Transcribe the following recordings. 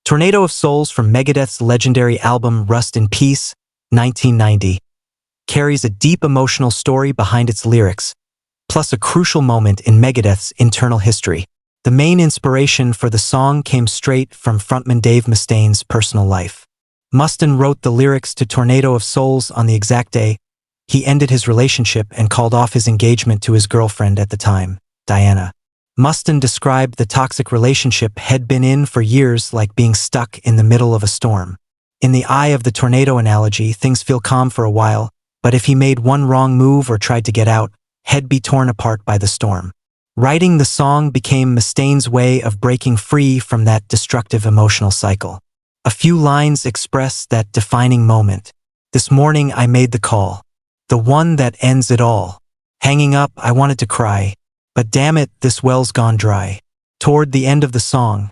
Tornado of Souls from Megadeth's legendary album Rust in Peace, 1990, carries a deep emotional story behind its lyrics, plus a crucial moment in Megadeth's internal history. The main inspiration for the song came straight from frontman Dave Mustaine's personal life. Mustaine wrote the lyrics to Tornado of Souls on the exact day he ended his relationship and called off his engagement to his girlfriend at the time, Diana. Mustaine described the toxic relationship had been in for years like being stuck in the middle of a storm. In the eye of the tornado analogy, things feel calm for a while, but if he made one wrong move or tried to get out, he'd be torn apart by the storm. Writing the song became Mustaine's way of breaking free from that destructive emotional cycle. A few lines express that defining moment. This morning I made the call. The one that ends it all. Hanging up, I wanted to cry. But damn it, this well's gone dry. Toward the end of the song,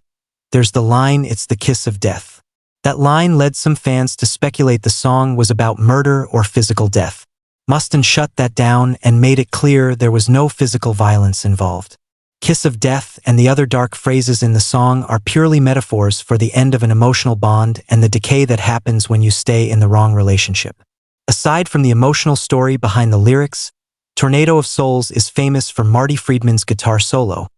there's the line, it's the kiss of death. That line led some fans to speculate the song was about murder or physical death. Mustaine shut that down and made it clear there was no physical violence involved. Kiss of death and the other dark phrases in the song are purely metaphors for the end of an emotional bond and the decay that happens when you stay in the wrong relationship. Aside from the emotional story behind the lyrics, Tornado of Souls is famous for Marty Friedman's guitar solo,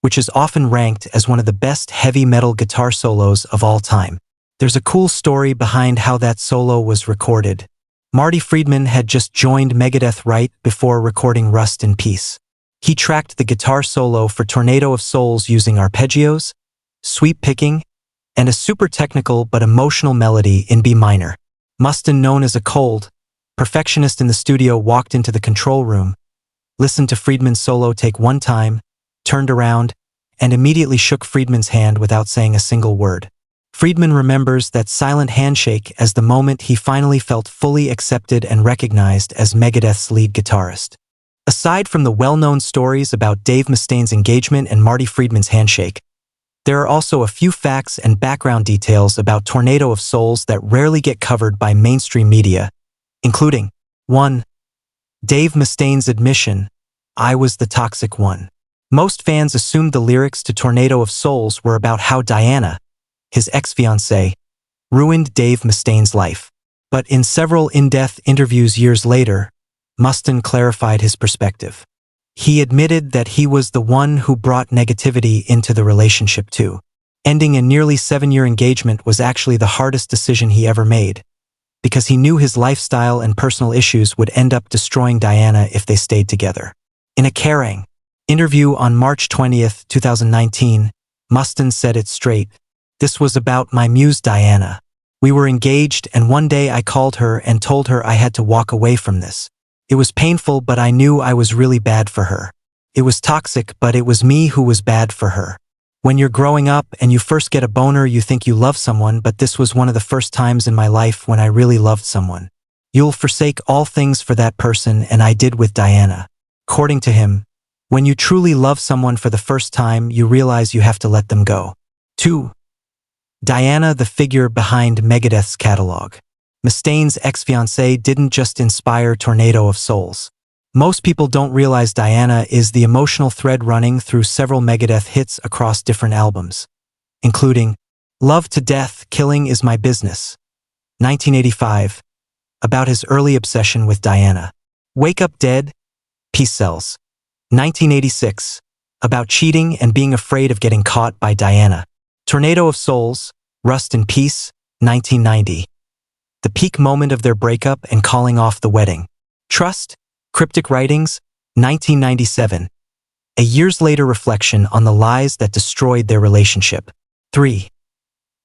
which is often ranked as one of the best heavy metal guitar solos of all time. There's a cool story behind how that solo was recorded. Marty Friedman had just joined Megadeth right before recording Rust in Peace. He tracked the guitar solo for Tornado of Souls using arpeggios, sweep picking, and a super technical but emotional melody in B minor. Mustaine, known as a cold perfectionist in the studio, walked into the control room, listened to Friedman's solo take one time, turned around, and immediately shook Friedman's hand without saying a single word. Friedman remembers that silent handshake as the moment he finally felt fully accepted and recognized as Megadeth's lead guitarist. Aside from the well-known stories about Dave Mustaine's engagement and Marty Friedman's handshake, there are also a few facts and background details about Tornado of Souls that rarely get covered by mainstream media, including 1. Dave Mustaine's admission, "I was the toxic one." Most fans assumed the lyrics to Tornado of Souls were about how Diana, his ex-fiancée, ruined Dave Mustaine's life. But in several in-depth interviews years later, Mustaine clarified his perspective. He admitted that he was the one who brought negativity into the relationship too. Ending a nearly 7-year engagement was actually the hardest decision he ever made, because he knew his lifestyle and personal issues would end up destroying Diana if they stayed together. In a Kerrang! Interview on March 20th, 2019, Mustaine said it straight. "This was about my muse Diana. We were engaged and one day I called her and told her I had to walk away from this. It was painful, but I knew I was really bad for her. It was toxic, but it was me who was bad for her. When you're growing up and you first get a boner, you think you love someone, but this was one of the first times in my life when I really loved someone. You'll forsake all things for that person, and I did with Diana." According to him, when you truly love someone for the first time, you realize you have to let them go. 2. Diana, the figure behind Megadeth's catalog. Mustaine's ex-fiancée didn't just inspire Tornado of Souls. Most people don't realize Diana is the emotional thread running through several Megadeth hits across different albums, including Love to Death, Killing Is My Business, 1985, about his early obsession with Diana. Wake Up Dead, Peace Sells, 1986, about cheating and being afraid of getting caught by Diana. Tornado of Souls, Rust in Peace, 1990. The peak moment of their breakup and calling off the wedding. Trust, Cryptic Writings, 1997. A years later reflection on the lies that destroyed their relationship. 3.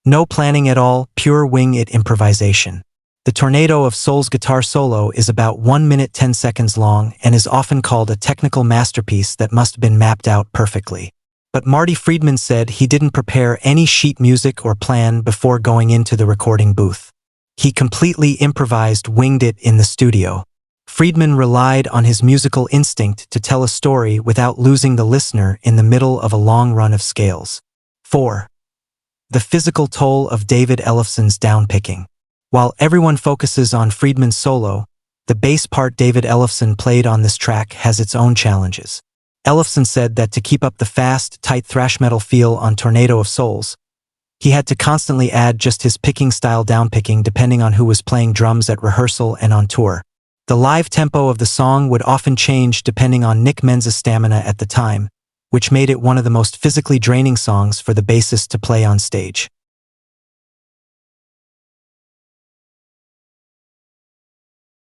No planning at all, pure wing-it improvisation. The Tornado of Souls guitar solo is about 1 minute 10 seconds long and is often called a technical masterpiece that must have been mapped out perfectly. But Marty Friedman said he didn't prepare any sheet music or plan before going into the recording booth. He completely improvised, winged it in the studio. Friedman relied on his musical instinct to tell a story without losing the listener in the middle of a long run of scales. 4. The physical toll of David Ellefson's downpicking. While everyone focuses on Friedman's solo, the bass part David Ellefson played on this track has its own challenges. Ellefson said that to keep up the fast, tight thrash metal feel on Tornado of Souls, He had to constantly add just his picking style downpicking depending on who was playing drums at rehearsal and on tour. The live tempo of the song would often change depending on Nick Menza's stamina at the time, which made it one of the most physically draining songs for the bassist to play on stage.